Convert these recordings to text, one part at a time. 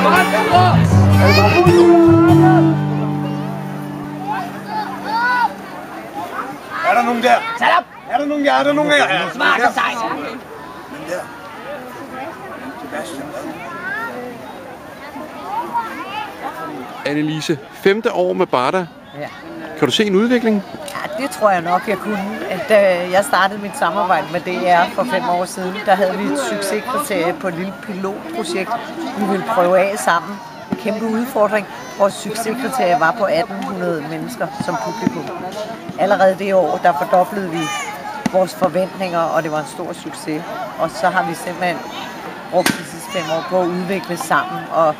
Er der nogen der? Shut up! Er der nogen der? Er der nogen der? Smart og sejt. Annelise, 5. år med Barda. Ja. Kan du se en udvikling? Ja, det tror jeg nok, jeg kunne. Da jeg startede mit samarbejde med DR for 5 år siden, der havde vi et succeskriterie på et lille pilotprojekt, vi ville prøve af sammen. En kæmpe udfordring. Vores succeskriterie var på 1800 mennesker som publikum. Allerede det år, der fordoblede vi vores forventninger, og det var en stor succes. Og så har vi simpelthen brugt de sidste 5 år på at udvikle sammen. Og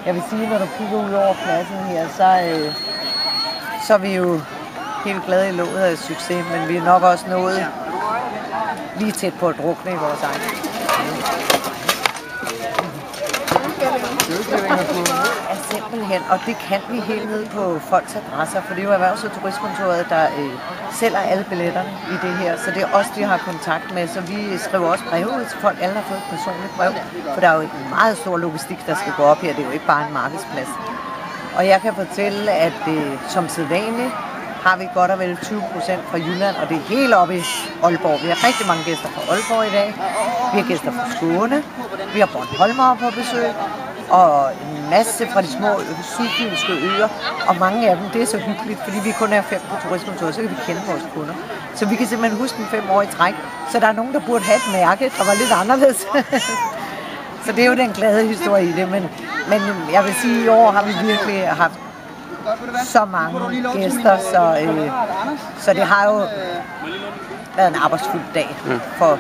jeg vil sige, når du kigger ud over pladsen her, så er vi jo helt glade i låget af succes, men vi er nok også nået lige tæt på at drukne i vores egen. Ja, simpelthen, og det kan vi helt ned på folks adresser, for det er jo Erhvervs- og Turistkontoret, der sælger alle billetterne i det her, så det er os, de har kontakt med, så vi skriver også brev ud til folk. Alle har fået et personligt brev, for der er jo en meget stor logistik, der skal gå op her. Det er jo ikke bare en markedsplads. Og jeg kan fortælle, at som sædvanligt har vi godt og vel 20% fra Jylland, og det er helt oppe i Aalborg. Vi har rigtig mange gæster fra Aalborg i dag. Vi har gæster fra Skåne. Vi har Bornholmere på besøg. Og en masse fra de små sydfynske øer. Og mange af dem, det er så hyggeligt, fordi vi kun er 5 på turistkontoret, så kan vi kende vores kunder. Så vi kan simpelthen huske dem 5 år i træk. Så der er nogen, der burde have et mærke, der var lidt anderledes. Så det er jo den glade historie i det, men jeg vil sige, at i år har vi virkelig haft så mange gæster, så det har jo været en arbejdsfuld dag for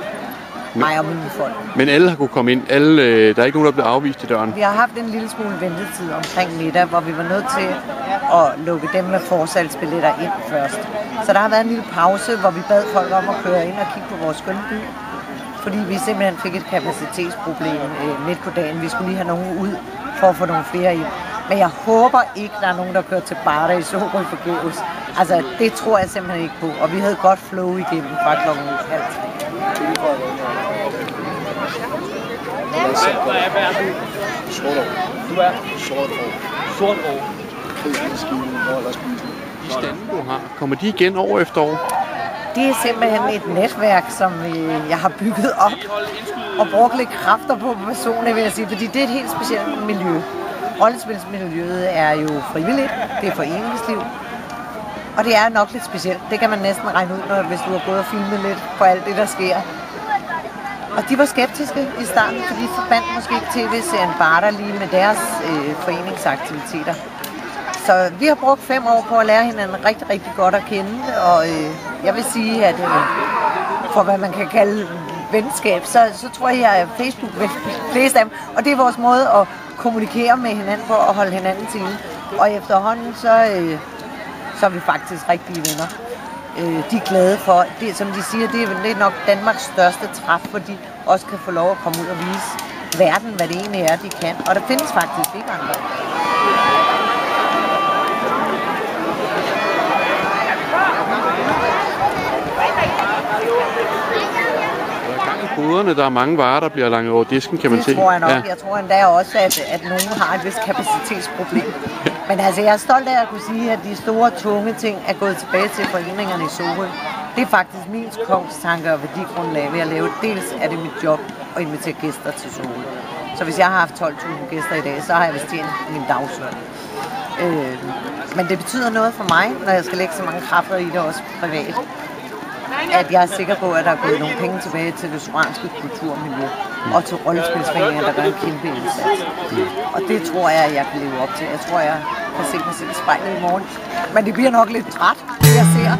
mig og mine folk. Men alle har kunne komme ind. Alle, der er ikke nogen, der er blevet afvist i døren. Vi har haft en lille smule ventetid omkring middag, hvor vi var nødt til at lukke dem med forsalgsbilletter ind først. Så der har været en lille pause, hvor vi bad folk om at køre ind og kigge på vores skønne by. Fordi vi simpelthen fik et kapacitetsproblem midt på dagen. Vi skulle lige have nogen ud for at få nogle flere ind. Men jeg håber ikke, der er nogen, der kører til Barda i Sorø forgæves. Altså, det tror jeg simpelthen ikke på. Og vi havde godt flow igennem fra klokken 2:30. Sort år. De stande, du har, kommer de igen år efter år? Det er simpelthen et netværk, som jeg har bygget op og brugt lidt kræfter på personligt, vil jeg sige, fordi det er et helt specielt miljø. Rollespilsmiljøet er jo frivilligt, det er foreningsliv, og det er nok lidt specielt. Det kan man næsten regne ud, hvis du har gået og filmet lidt på alt det, der sker. Og de var skeptiske i starten, fordi de forbandt måske ikke tv-serien Barda lige med deres foreningsaktiviteter. Så vi har brugt 5 år på at lære hinanden rigtig, rigtig godt at kende, og jeg vil sige, at for hvad man kan kalde venskab, så tror jeg, at Facebook vil flest af dem, og det er vores måde at kommunikere med hinanden på og holde hinanden til. Og efterhånden, så er vi faktisk rigtige venner. De er glade for, det, som de siger, det er nok Danmarks største træf, hvor de også kan få lov at komme ud og vise verden, hvad det egentlig er, de kan. Og der findes faktisk ikke andre. Boderne, der er mange varer, der bliver langet over disken, kan man se. Det tror jeg nok. Ja. Jeg tror endda også, at nogen har et vist kapacitetsproblem. Men altså, jeg er stolt af at kunne sige, at de store, tunge ting er gået tilbage til foreningerne i Sorø. Det er faktisk min kongstanker og værdigrundlag ved at lave. Dels er det mit job at invitere gæster til Sorø. Så hvis jeg har haft 12.000 gæster i dag, så har jeg vist tjent min dagsløn. Men det betyder noget for mig, når jeg skal lægge så mange kræfter i det også privat. At jeg er sikker på, at der er gået nogle penge tilbage til det soranske kulturmiljø og til rollespilsforeninger, der gør en kæmpe indsats. Og det tror jeg, at jeg kan leve op til. Jeg tror, jeg kan se mig selv i spejlet i morgen. Men det bliver nok lidt træt, det jeg ser.